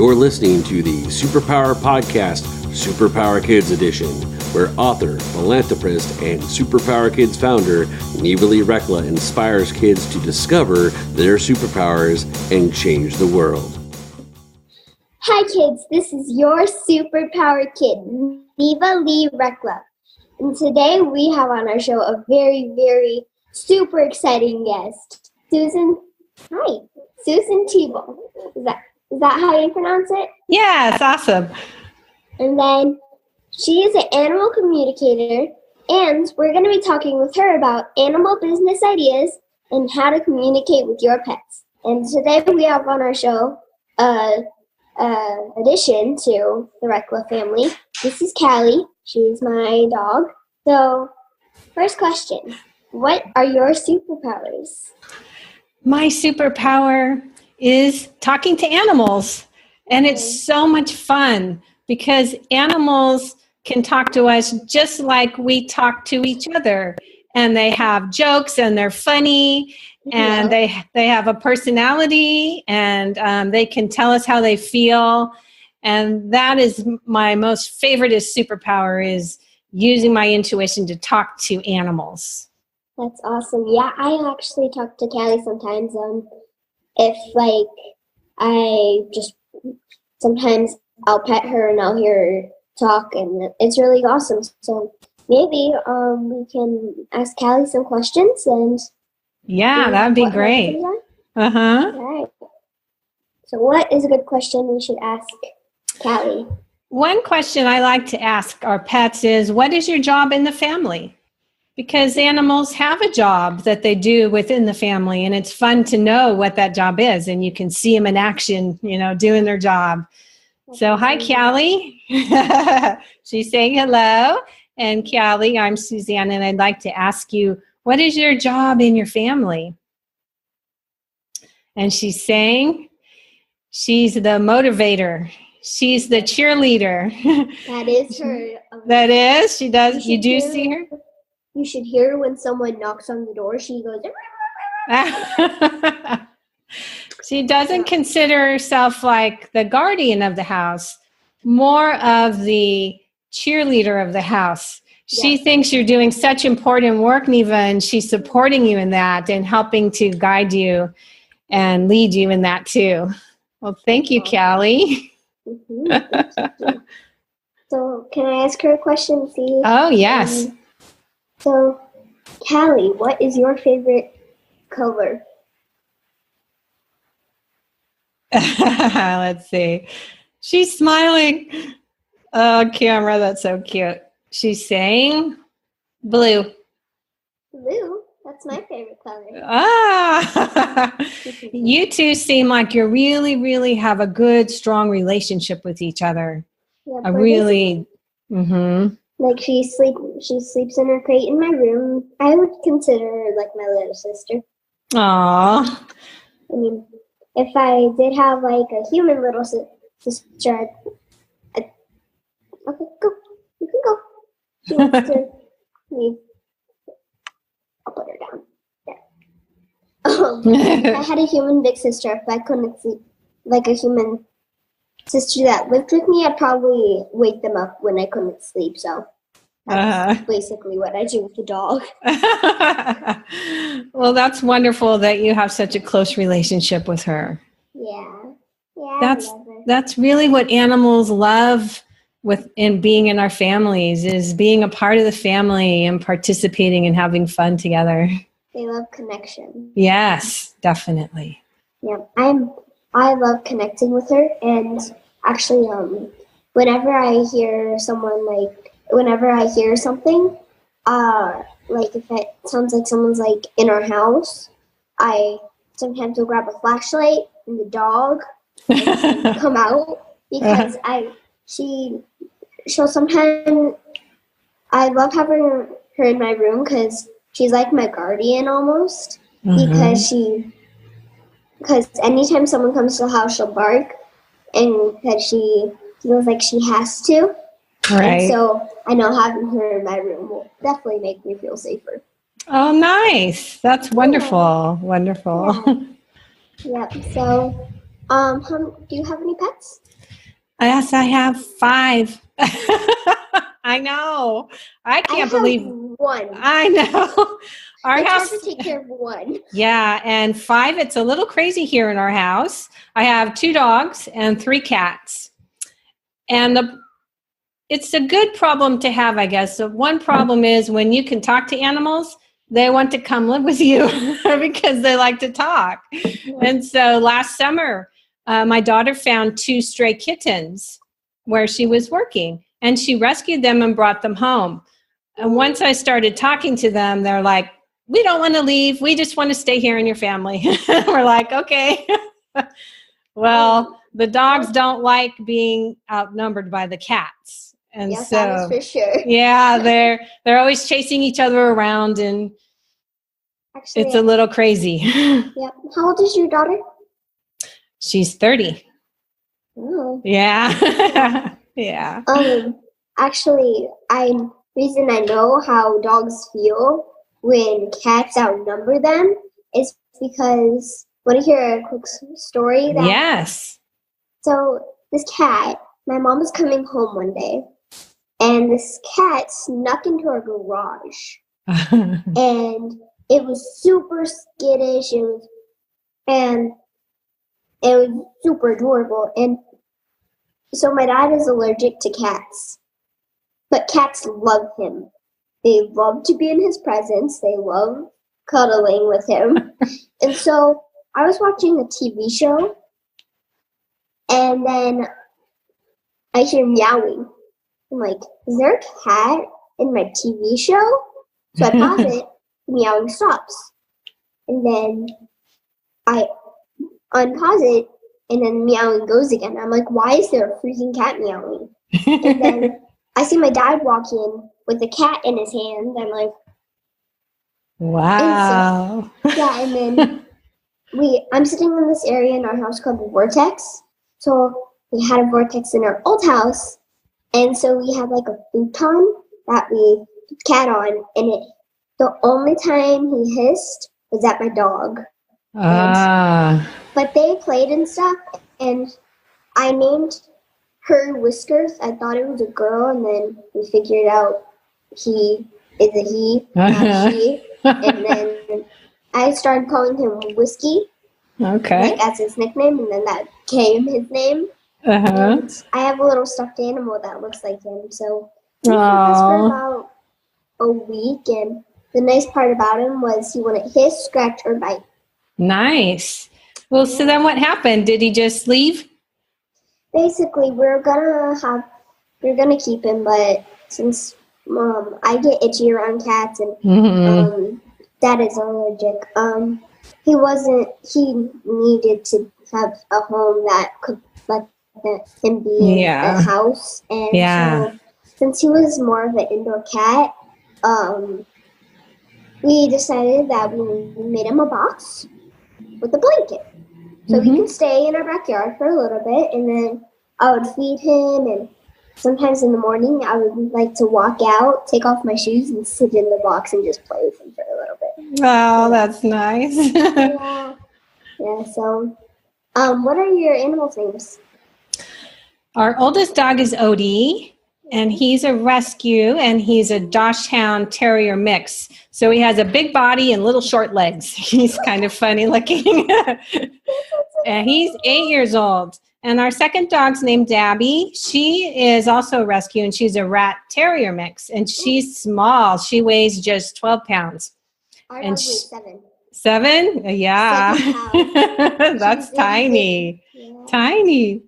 You're listening to the Superpower Podcast, Superpower Kids Edition, where author, philanthropist, and Superpower Kids founder Neva Lee Recla inspires kids to discover their superpowers and change the world. Hi kids, this is your superpower kid, Neva Lee Recla. And today we have on our show a very, very super exciting guest, Suzanne Thibault. Is that how you pronounce it? Yeah, it's awesome. And then she is an animal communicator, and we're going to be talking with her about animal business ideas and how to communicate with your pets. And today we have on our show addition to the Recla family. This is Callie. She's my dog. So, first question, what are your superpowers? My superpower is talking to animals. And it's so much fun because animals can talk to us just like we talk to each other. And they have jokes and they're funny and they have a personality and they can tell us how they feel. And that is my most favoriteest superpower, is using my intuition to talk to animals. That's awesome. Yeah, I actually talk to Callie sometimes. If sometimes I'll pet her and I'll hear her talk, and it's really awesome. So maybe we can ask Callie some questions and that would be great. All right. So what is a good question we should ask Callie? One question I like to ask our pets is, what is your job in the family? Because animals have a job that they do within the family, and it's fun to know what that job is, and you can see them in action, doing their job. So, hi, Callie. She's saying hello. And Callie, I'm Suzanne, and I'd like to ask you, what is your job in your family? And she's saying she's the motivator. She's the cheerleader. That is her. That is? She does. You do see her? You should hear her when someone knocks on the door. She goes. She doesn't consider herself like the guardian of the house, more of the cheerleader of the house. She thinks you're doing such important work, Neva, and she's supporting you in that and helping to guide you and lead you in that too. Well, thank you, Callie. Mm-hmm. So can I ask her a question? See? Oh, yes. So, Callie, what is your favorite color? Let's see. She's smiling. Oh, camera, that's so cute. She's saying blue. Blue? That's my favorite color. You two seem like you really, really have a good, strong relationship with each other. Yeah, I really... Like she sleeps in her crate in my room. I would consider her like my little sister. Aww. I mean, if I did have like a human little sister, okay, go. You can go. She wants to leave. I'll put her down. There. If I had a human big sister, if I couldn't sleep like a human sister that lived with me, I'd probably wake them up when I couldn't sleep. So that's basically what I do with the dog. Well, that's wonderful that you have such a close relationship with her. Yeah. That's really what animals love in being in our families, is being a part of the family and participating and having fun together. They love connection. Yes, definitely. Yeah, I love connecting with her, and actually, whenever I hear something, like if it sounds like someone's like in our house, I sometimes will grab a flashlight and the dog and come out, because she'll sometimes, I love having her in my room because she's like my guardian almost, because anytime someone comes to the house, she'll bark, and because she feels like she has to. Right. And so I know having her in my room will definitely make me feel safer. Oh, nice. That's wonderful. Yeah. Wonderful. Yeah. So, do you have any pets? Yes, I have 5. I know. I can't believe one. I know. Our it's house hard to take care of one. Yeah, and 5, it's a little crazy here in our house. I have 2 dogs and 3 cats. And it's a good problem to have, I guess. So one problem is when you can talk to animals, they want to come live with you because they like to talk. And so last summer, my daughter found 2 stray kittens where she was working, and she rescued them and brought them home. And once I started talking to them, they're like, we don't want to leave. We just want to stay here in your family. We're like, okay. Well, the dogs don't like being outnumbered by the cats. And yes, so, that is for sure. yeah, they're always chasing each other around, and Actually, it's a little crazy. Yeah. How old is your daughter? She's 30. Oh. Yeah. Yeah. Actually, reason I know how dogs feel when cats outnumber them is because, want to hear a quick story? Yes. So this cat, my mom was coming home one day, and this cat snuck into our garage, and it was super skittish. And it was super adorable. And so my dad is allergic to cats, but cats love him. They love to be in his presence. They love cuddling with him. And so I was watching a TV show, and then I hear meowing. I'm like, is there a cat in my TV show? So I pause it, the meowing stops. And then I unpause it, and then meowing goes again. I'm like, why is there a freaking cat meowing? And then I see my dad walk in with a cat in his hand. I'm like, wow. Yeah, and then I'm sitting in this area in our house called the Vortex. So we had a vortex in our old house, and so we had like a futon that we put the cat on, and the only time he hissed was at my dog. But they played and stuff, and I named her Whiskers. I thought it was a girl, and then we figured out he is a he, not she. And then I started calling him Whiskey, like as his nickname, and then that became his name. And I have a little stuffed animal that looks like him. So he was for about a week, and the nice part about him was he wouldn't hiss, scratch, or bite. Nice. Well, so then what happened? Did he just leave? Basically, we're gonna keep him, but since I get itchy around cats, and Dad is allergic, he needed to have a home that could let him be in the house, and so since he was more of an indoor cat, we decided that we made him a box with a blanket. So he can stay in our backyard for a little bit, and then I would feed him, and sometimes in the morning I would like to walk out, take off my shoes, and sit in the box and just play with him for a little bit. Oh, that's nice. Yeah, so what are your animals' names? Our oldest dog is Odie, and he's a rescue, and he's a Dachshund Terrier mix. So he has a big body and little short legs. He's kind of funny looking. And he's 8 years old. And our second dog's named Dabby. She is also a rescue, and she's a Rat Terrier mix. And she's small. She weighs just 12 pounds. Our dog weighs 7. 7? Yeah. 7 pounds. That's tiny. Yeah. Tiny.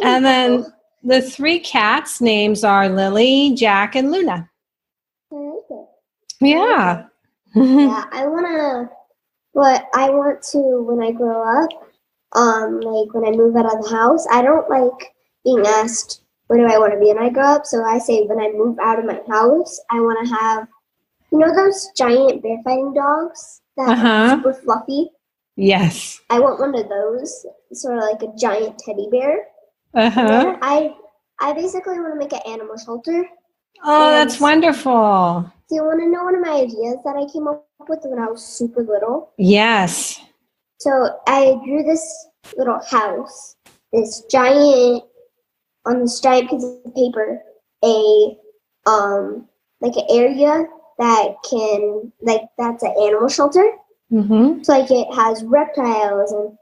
And then the 3 cats' names are Lily, Jack, and Luna. Yeah. Yeah, I want to, when I grow up, like when I move out of the house, I don't like being asked, what do I want to be when I grow up? So I say when I move out of my house, I want to have, those giant bear fighting dogs that are super fluffy? Yes. I want one of those, sort of like a giant teddy bear. I basically want to make an animal shelter. Oh, that's wonderful. Do you want to know one of my ideas that I came up with when I was super little? Yes. So I drew this little house, this giant on this giant piece of paper a like an area that can that's an animal shelter. Mm-hmm. So like it has reptiles and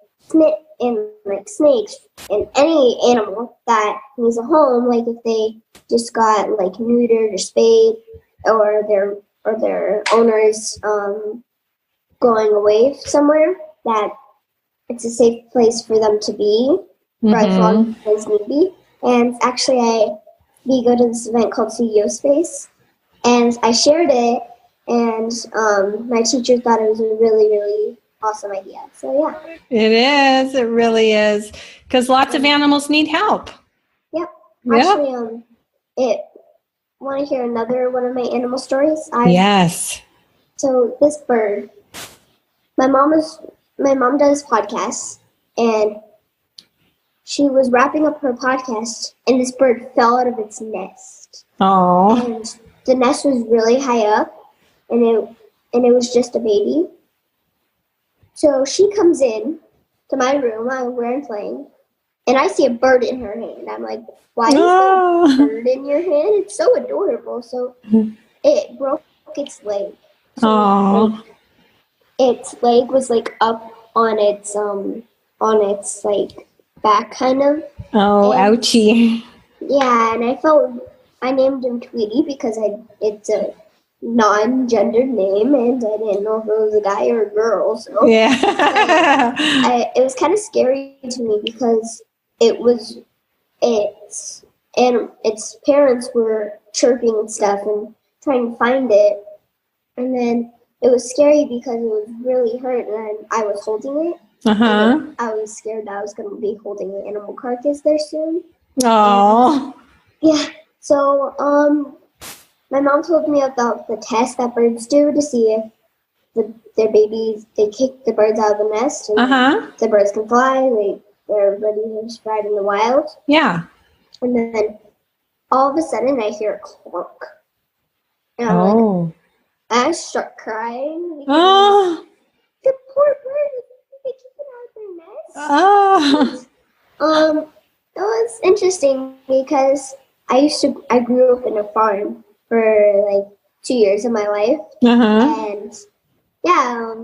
like snakes and any animal that needs a home. Like if they just got like neutered or spayed, or their owners going away somewhere, that it's a safe place for them to be for as long as need be. And actually, we go to this event called CEO Space, and I shared it, and my teacher thought it was a really, really awesome idea. So yeah. It is. It really is. Because lots of animals need help. Yep. Actually, want to hear another one of my animal stories? Yes. So this bird, my mom does podcasts, and she was wrapping up her podcast, and this bird fell out of its nest. Oh. And the nest was really high up, and it was just a baby. So she comes in to my room where I'm playing, and I see a bird in her hand. I'm like, why is there a bird in your hand? It's so adorable. So it broke its leg. So its leg was like up on its like back kind of. Oh, and, ouchie. Yeah, and I named him Tweety because it's a non-gendered name, and I didn't know if it was a guy or a girl. So yeah, it was kind of scary to me because its parents were chirping and stuff and trying to find it, and then it was scary because it was really hurt, and I was holding it. I was scared that I was going to be holding an animal carcass there soon. Oh. Yeah. So my mom told me about the test that birds do to see if their babies, they kick the birds out of the nest, and the birds can fly. They're ready to spread in the wild. Yeah. And then all of a sudden I hear a clunk. And I'm like, I start crying. Because the poor bird, they kick it out of their nest. It was interesting because I grew up in a farm for like 2 years of my life. And yeah,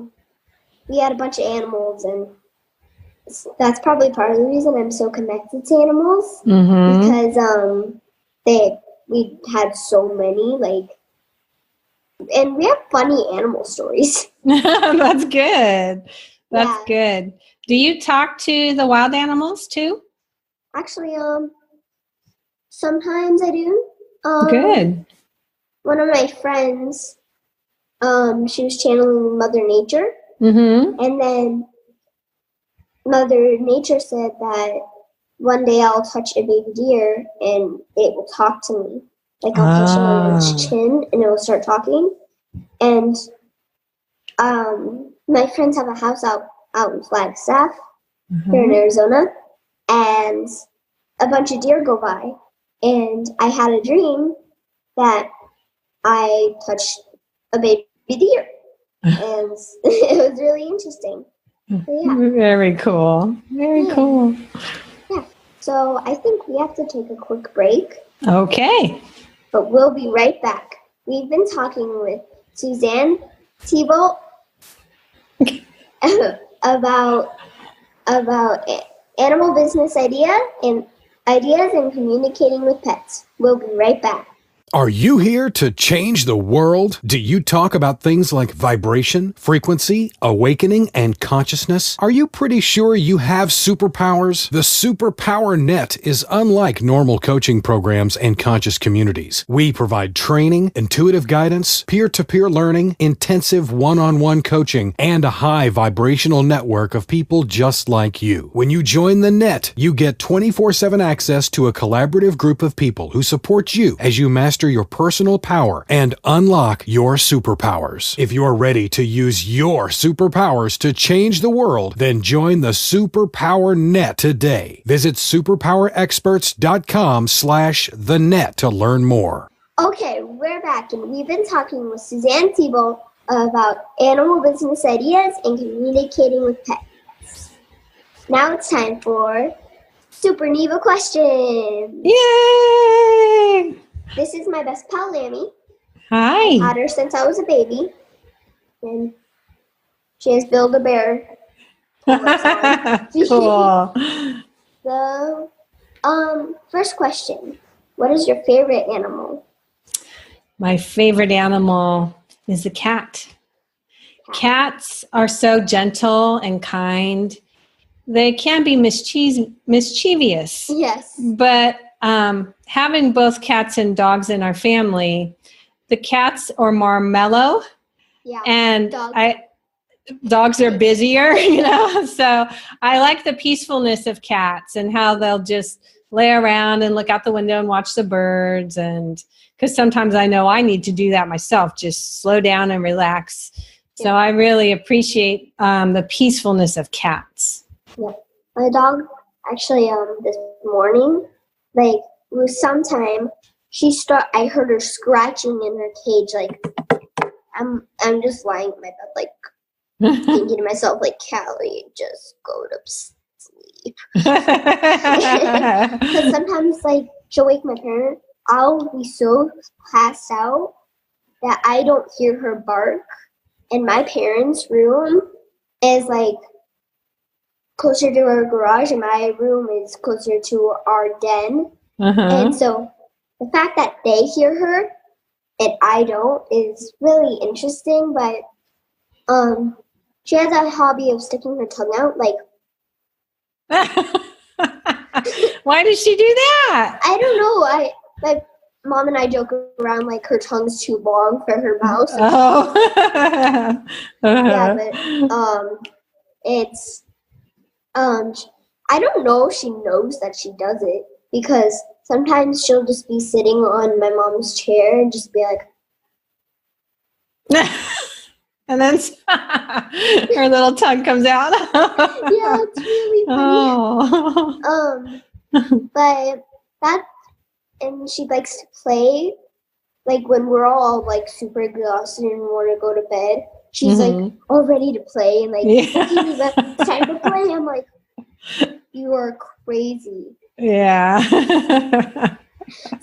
we had a bunch of animals, and that's probably part of the reason I'm so connected to animals, because we had so many, like, and we have funny animal stories. That's good. That's good. Do you talk to the wild animals too? Actually, sometimes I do. Good. One of my friends, she was channeling Mother Nature, and then Mother Nature said that one day I'll touch a baby deer and it will talk to me. Like I'll touch it on its chin and it will start talking. And my friends have a house out in Flagstaff here in Arizona, and a bunch of deer go by. And I had a dream that I touched a baby deer, and it was really interesting. So, yeah. Very cool. Very cool. Yeah. So I think we have to take a quick break. Okay. But we'll be right back. We've been talking with Suzanne Thibault about animal business ideas and communicating with pets. We'll be right back. Are you here to change the world? Do you talk about things like vibration, frequency, awakening, and consciousness? Are you pretty sure you have superpowers? The Superpower Net is unlike normal coaching programs and conscious communities. We provide training, intuitive guidance, peer-to-peer learning, intensive one-on-one coaching, and a high vibrational network of people just like you. When you join the net, you get 24/7 access to a collaborative group of people who support you as you master your personal power and unlock your superpowers. If you're ready to use your superpowers to change the world, then join the Superpower Net today. Visit superpowerexperts.com/thenet to learn more. Okay, we're back, and we've been talking with Suzanne Thibault about animal business ideas and communicating with pets. Now it's time for Super Neva question. Yay! This is my best pal, Lammy. Hi. I've had her since I was a baby. And she has Build-A-Bear. Cool. So, first question. What is your favorite animal? My favorite animal is a cat. Cats are so gentle and kind. They can be mischievous. Yes. But having both cats and dogs in our family, the cats are more mellow. Yeah. And dogs are busier, so I like the peacefulness of cats and how they'll just lay around and look out the window and watch the birds. And because sometimes I know I need to do that myself, just slow down and relax. So I really appreciate the peacefulness of cats. Yeah. My dog actually this morning, like it was sometime, I heard her scratching in her cage, like I'm just lying in my bed, like thinking to myself, like, Callie, just go to sleep. Because sometimes, like, she'll wake my parent. I'll be so passed out that I don't hear her bark. And my parents' room is, like, closer to our garage, and my room is closer to our den. And so the fact that they hear her and I don't is really interesting, but she has a hobby of sticking her tongue out, like. Why does she do that? I don't know. My mom and I joke around like her tongue's too long for her mouth. Oh. Yeah, but it's I don't know if she knows that she does it, because sometimes she'll just be sitting on my mom's chair and just be like. And then her little tongue comes out. Yeah, it's really funny. Oh. But and she likes to play, like when we're all like super exhausted and want to go to bed. She's like all ready to play and like, it's time to play. I'm like, you are crazy. Yeah.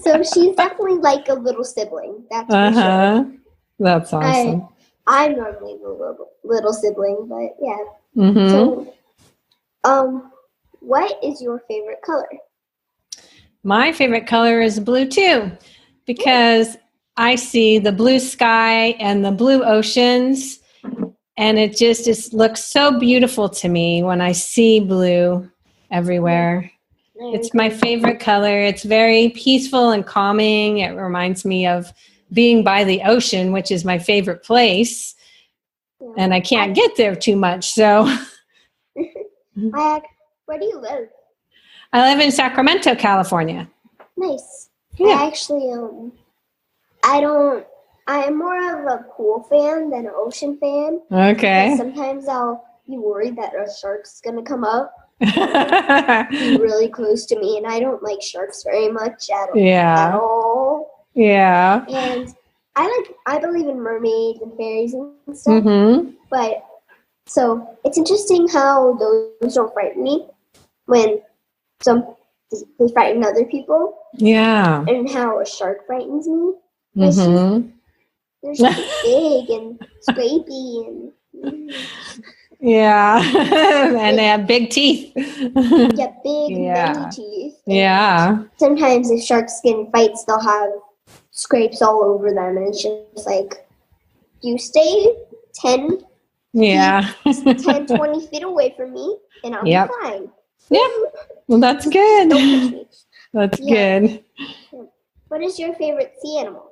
So she's definitely like a little sibling. That's for sure. That's awesome. I'm normally the little sibling, but yeah. So, what is your favorite color? My favorite color is blue too, because I see the blue sky and the blue oceans, and it just looks so beautiful to me when I see blue everywhere. It's my favorite color. It's very peaceful and calming. It reminds me of being by the ocean, which is my favorite place, and I can't get there too much. So, where do you live? I live in Sacramento, California. Nice. Yeah. I actually, I'm more of a pool fan than an ocean fan. Okay. Sometimes I'll be worried that a shark's gonna come up. Be really close to me, and I don't like sharks very much at all. Yeah. And I believe in mermaids and fairies and stuff. But so it's interesting how those don't frighten me when they frighten other people. Yeah. And how a shark frightens me. They're so big and scrapey and. Yeah. And they have big teeth. Yeah, big, many teeth. Yeah. Sometimes if sharks get in fights, they'll have scrapes all over them, and it's just like, you stay 10 10, 20 feet away from me, and I'll be fine. Yeah. Well, that's good. Don't push me. That's good. What is your favorite sea animal?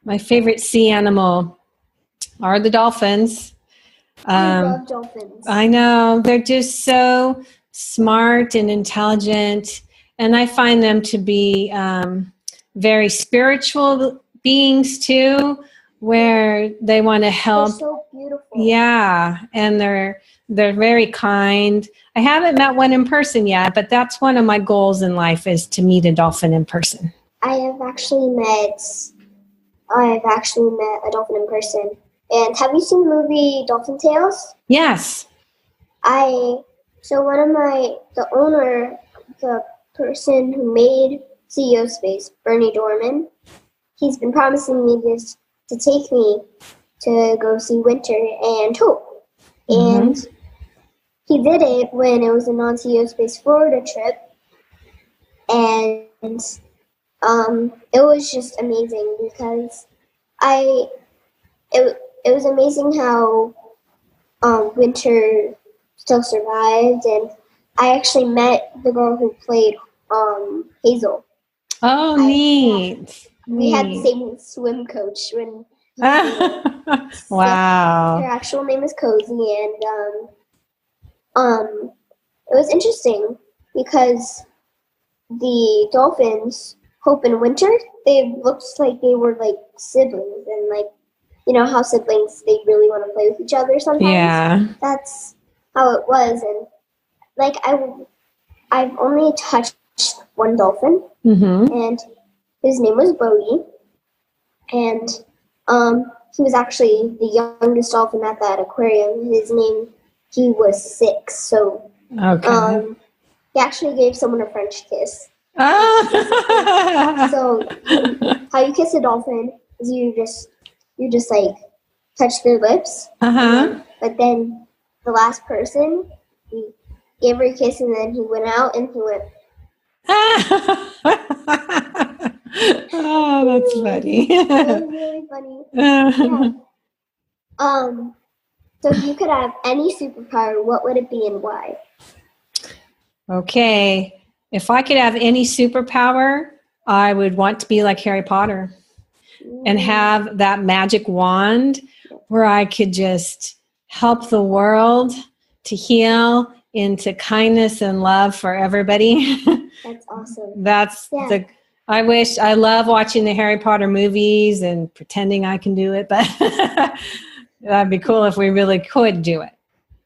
My favorite sea animal are the dolphins. I love dolphins. I know. They're just so smart and intelligent, and I find them to be very spiritual beings too, where they want to help. They're so beautiful. Yeah, and they're very kind. I haven't met one in person yet, but that's one of my goals in life, is to meet a dolphin in person. I have actually met a dolphin in person. And have you seen the movie Dolphin Tales? Yes. The owner the person who made CEO Space, Bernie Dorman, he's been promising me this to take me to go see Winter and Hope. And he did it when it was a non-CEO Space Florida trip. And it was just amazing because it was amazing how Winter still survived, and I actually met the girl who played Hazel. Oh, neat. We had the same swim coach when. Wow. Her actual name is Cozy, and it was interesting because the dolphins, Hope and Winter, they looked like they were like siblings, and like, you know how siblings, they really want to play with each other sometimes. Yeah. That's how it was. And like I've only touched one dolphin, and his name was Bodie, and he was actually the youngest dolphin at that aquarium. He was 6, so he actually gave someone a French kiss. So how you kiss a dolphin is you just like touch their lips, but then the last person, he gave her a kiss, and then he went out and he went. Oh, that's funny. It was really funny. Yeah. So if you could have any superpower, what would it be and why? Okay. If I could have any superpower, I would want to be like Harry Potter and have that magic wand where I could just help the world to heal into kindness and love for everybody. That's awesome. I love watching the Harry Potter movies and pretending I can do it, but that'd be cool if we really could do it.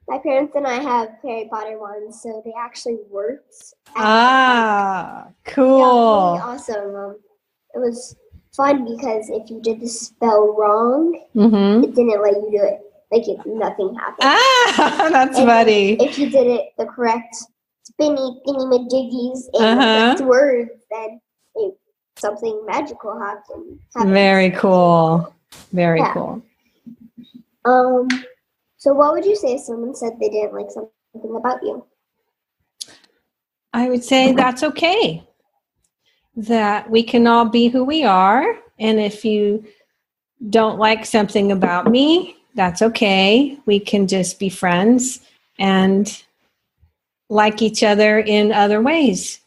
My parents and I have Harry Potter ones, so they actually worked. Cool. Yeah, really awesome. It was fun because if you did the spell wrong, it didn't let you do it. Like nothing happened. That's funny. If you did it the correct spinny thingy-majiggies and the correct words, then something magical happened. Very cool. Very cool. So what would you say if someone said they didn't like something about you? I would say that's okay. That we can all be who we are. And if you don't like something about me, that's okay. We can just be friends and like each other in other ways.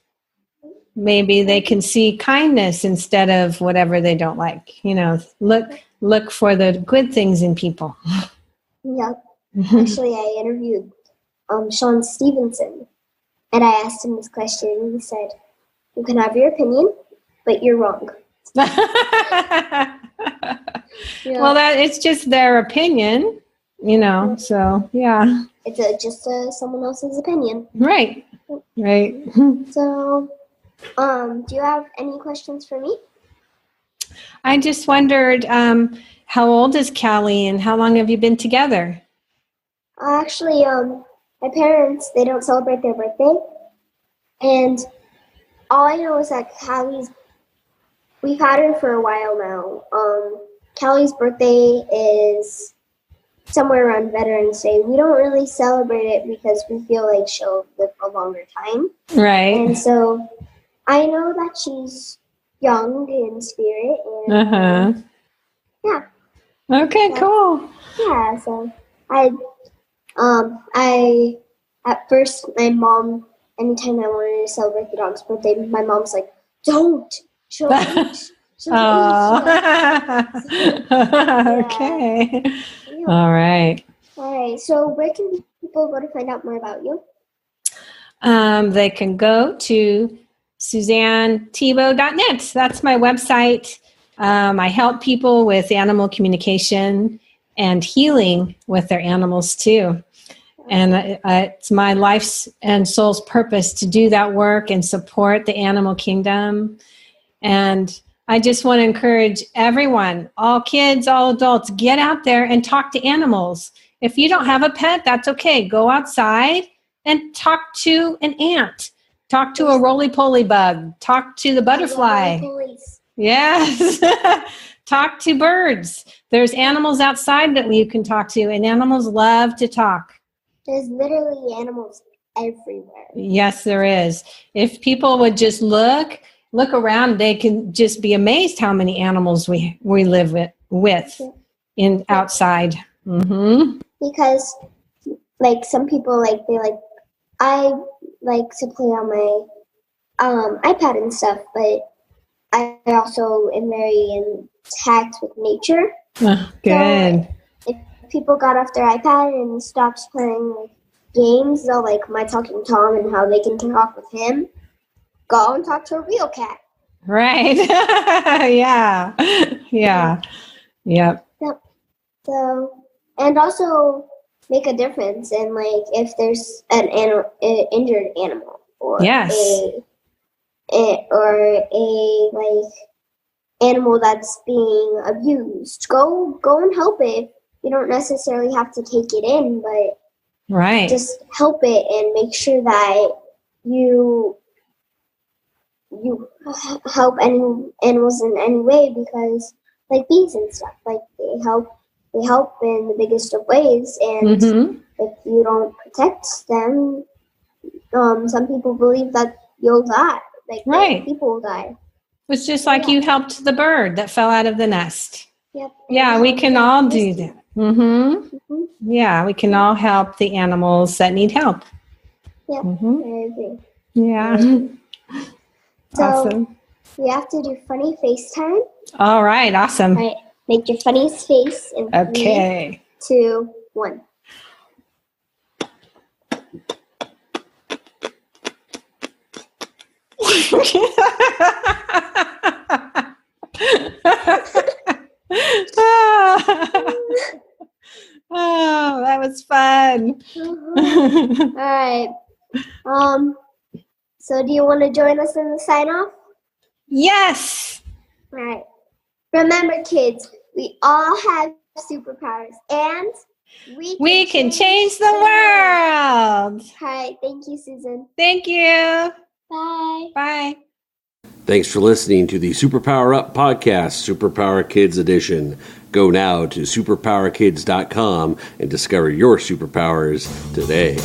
Maybe they can see kindness instead of whatever they don't like. You know, look for the good things in people. Yeah. Actually, I interviewed Sean Stevenson, and I asked him this question, and he said, "You can have your opinion, but you're wrong." Well, it's just their opinion, you know. So yeah, it's just someone else's opinion. Right. So, do you have any questions for me? I just wondered, how old is Callie, and how long have you been together? Actually, my parents, they don't celebrate their birthday, and all I know is that we've had her for a while now. Callie's birthday is somewhere around Veterans Day. We don't really celebrate it because we feel like she'll live a longer time. Right. And so I know that she's young in spirit. And, yeah. Okay, cool. Yeah, so at first, my mom, anytime I wanted to celebrate the dog's birthday, my mom's like, don't. She'll eat. Okay. Yeah. All right. So where can people go to find out more about you? They can go to SuzanneThibault.net. That's my website. I help people with animal communication and healing with their animals too. And it's my life's and soul's purpose to do that work and support the animal kingdom. And I just want to encourage everyone, all kids, all adults, get out there and talk to animals. If you don't have a pet, that's okay. Go outside and talk to an ant. Talk to a roly-poly bug. Talk to the butterfly. Yes. Talk to birds. There's animals outside that you can talk to, and animals love to talk. There's literally animals everywhere. Yes, there is. If people would just look around, they can just be amazed how many animals we live with in outside. Mm-hmm. Because like some people I like to play on my iPad and stuff, but I also am very intact with nature. Oh, good. So if people got off their iPad and stopped playing games, though, like My Talking Tom and how they can talk with him, go and talk to a real cat. Right. Yeah. Yeah. Yep. So, and also make a difference in if there's an injured animal or yes. a animal that's being abused. Go and help it. You don't necessarily have to take it in, but right. just help it and make sure that you help any animals in any way, because like bees and stuff, they help in the biggest of ways, and if you don't protect them, some people believe that you'll die, right. people will die. It's just like you helped the bird that fell out of the nest. Yep. Yeah, we can all do that. Yeah, we can all help the animals that need help. Yep, I agree. Yeah. So awesome. We have to do funny FaceTime. All right, awesome. All right, make your funniest face in 3, 2, 1. Oh, that was fun. All right. So do you want to join us in the sign-off? Yes. All right. Remember, kids, we all have superpowers, and we can change the world. All right. Thank you, Susan. Thank you. Bye. Bye. Thanks for listening to the Superpower Up podcast, Superpower Kids Edition. Go now to superpowerkids.com and discover your superpowers today.